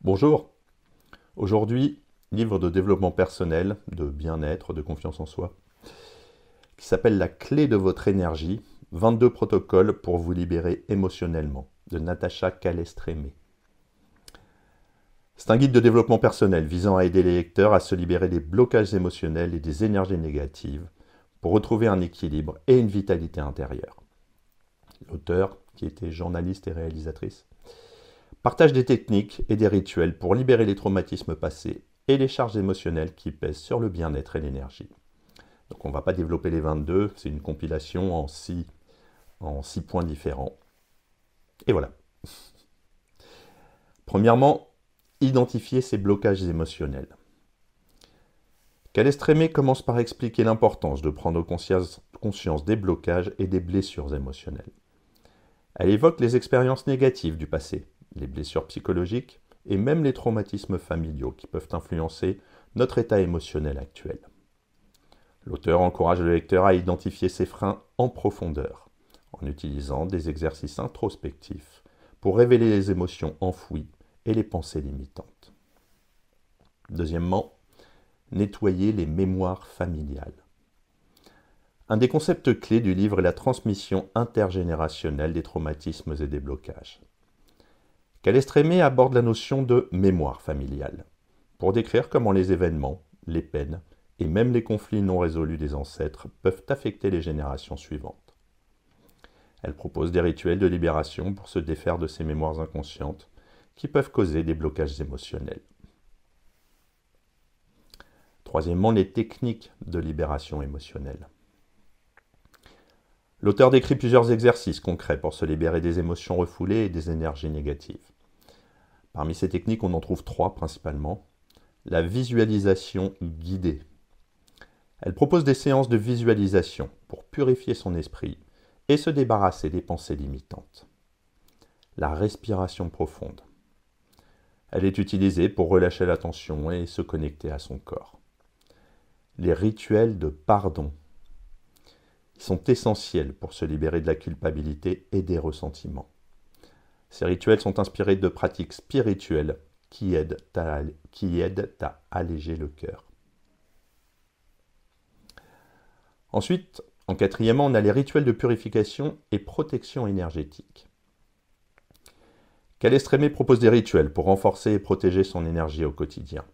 Bonjour, aujourd'hui, livre de développement personnel, de bien-être, de confiance en soi, qui s'appelle La clé de votre énergie, 22 protocoles pour vous libérer émotionnellement, de Natacha Calestrémé. C'est un guide de développement personnel visant à aider les lecteurs à se libérer des blocages émotionnels et des énergies négatives pour retrouver un équilibre et une vitalité intérieure. L'auteur, qui était journaliste et réalisatrice, partage des techniques et des rituels pour libérer les traumatismes passés et les charges émotionnelles qui pèsent sur le bien-être et l'énergie. Donc on ne va pas développer les 22, c'est une compilation en 6 points différents. Et voilà. Premièrement, identifier ces blocages émotionnels. Calestrémé commence par expliquer l'importance de prendre conscience des blocages et des blessures émotionnelles. Elle évoque les expériences négatives du passé, les blessures psychologiques et même les traumatismes familiaux qui peuvent influencer notre état émotionnel actuel. L'auteur encourage le lecteur à identifier ses freins en profondeur, en utilisant des exercices introspectifs pour révéler les émotions enfouies et les pensées limitantes. Deuxièmement, nettoyer les mémoires familiales. Un des concepts clés du livre est la transmission intergénérationnelle des traumatismes et des blocages. Calestrémé aborde la notion de mémoire familiale, pour décrire comment les événements, les peines et même les conflits non résolus des ancêtres peuvent affecter les générations suivantes. Elle propose des rituels de libération pour se défaire de ces mémoires inconscientes qui peuvent causer des blocages émotionnels. Troisièmement, les techniques de libération émotionnelle. L'auteur décrit plusieurs exercices concrets pour se libérer des émotions refoulées et des énergies négatives. Parmi ces techniques, on en trouve 3 principalement. La visualisation guidée. Elle propose des séances de visualisation pour purifier son esprit et se débarrasser des pensées limitantes. La respiration profonde. Elle est utilisée pour relâcher la tension et se connecter à son corps. Les rituels de pardon. Ils sont essentiels pour se libérer de la culpabilité et des ressentiments. Ces rituels sont inspirés de pratiques spirituelles qui aident à alléger le cœur. Ensuite, en quatrièmement, on a les rituels de purification et protection énergétique. Calestrémé propose des rituels pour renforcer et protéger son énergie au quotidien.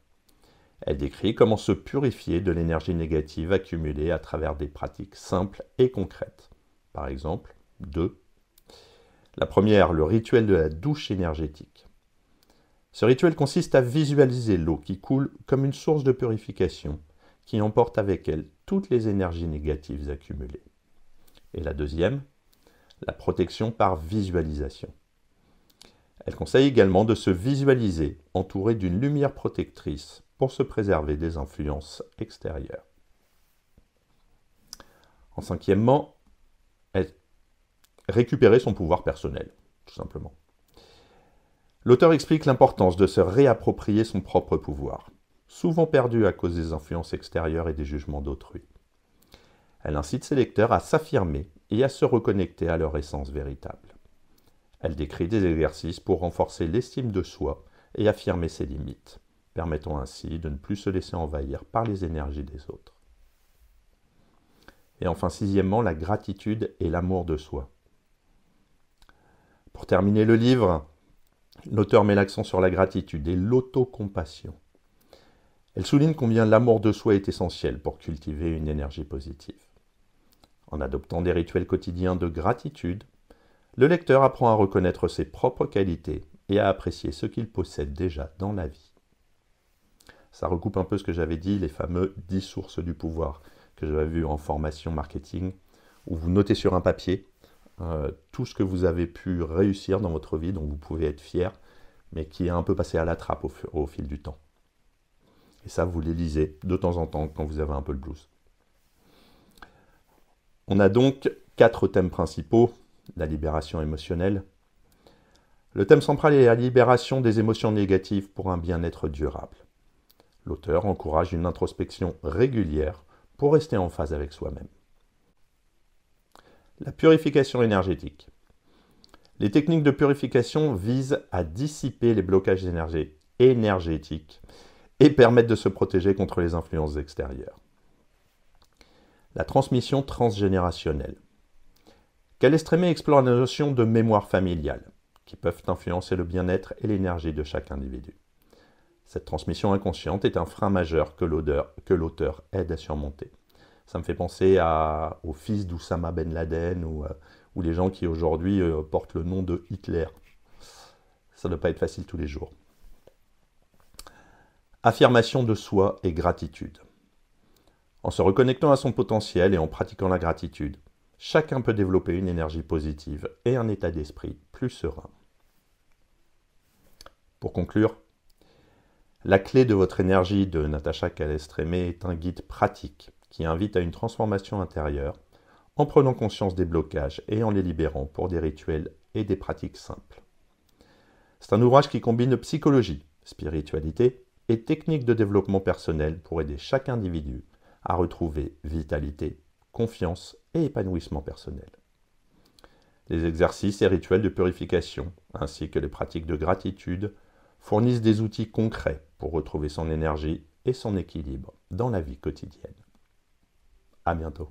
Elle décrit comment se purifier de l'énergie négative accumulée à travers des pratiques simples et concrètes. Par exemple, 2. La première, le rituel de la douche énergétique. Ce rituel consiste à visualiser l'eau qui coule comme une source de purification qui emporte avec elle toutes les énergies négatives accumulées. Et la deuxième, la protection par visualisation. Elle conseille également de se visualiser entouré d'une lumière protectrice pour se préserver des influences extérieures. En cinquièmement, récupérer son pouvoir personnel, tout simplement. L'auteur explique l'importance de se réapproprier son propre pouvoir, souvent perdu à cause des influences extérieures et des jugements d'autrui. Elle incite ses lecteurs à s'affirmer et à se reconnecter à leur essence véritable. Elle décrit des exercices pour renforcer l'estime de soi et affirmer ses limites, permettant ainsi de ne plus se laisser envahir par les énergies des autres. Et enfin, sixièmement, la gratitude et l'amour de soi. Pour terminer le livre, l'auteur met l'accent sur la gratitude et l'autocompassion. Elle souligne combien l'amour de soi est essentiel pour cultiver une énergie positive. En adoptant des rituels quotidiens de gratitude, le lecteur apprend à reconnaître ses propres qualités et à apprécier ce qu'il possède déjà dans la vie. Ça recoupe un peu ce que j'avais dit, les fameux 10 sources du pouvoir que j'avais vu en formation marketing, où vous notez sur un papier tout ce que vous avez pu réussir dans votre vie, dont vous pouvez être fier, mais qui est un peu passé à la trappe au fil du temps. Et ça, vous les lisez de temps en temps quand vous avez un peu le blues. On a donc 4 thèmes principaux. La libération émotionnelle. Le thème central est la libération des émotions négatives pour un bien-être durable. L'auteur encourage une introspection régulière pour rester en phase avec soi-même. La purification énergétique. Les techniques de purification visent à dissiper les blocages énergétique et permettent de se protéger contre les influences extérieures. La transmission transgénérationnelle. Calestrémé explore la notion de mémoire familiale, qui peuvent influencer le bien-être et l'énergie de chaque individu. Cette transmission inconsciente est un frein majeur que l'auteur aide à surmonter. Ça me fait penser au fils d'Oussama Ben Laden ou les gens qui aujourd'hui portent le nom de Hitler. Ça ne doit pas être facile tous les jours. Affirmation de soi et gratitude. En se reconnectant à son potentiel et en pratiquant la gratitude, chacun peut développer une énergie positive et un état d'esprit plus serein. Pour conclure, La clé de votre énergie de Natacha Calestrémé est un guide pratique qui invite à une transformation intérieure en prenant conscience des blocages et en les libérant pour des rituels et des pratiques simples. C'est un ouvrage qui combine psychologie, spiritualité et techniques de développement personnel pour aider chaque individu à retrouver vitalité, confiance et épanouissement personnel. Les exercices et rituels de purification, ainsi que les pratiques de gratitude, fournissent des outils concrets pour retrouver son énergie et son équilibre dans la vie quotidienne. À bientôt.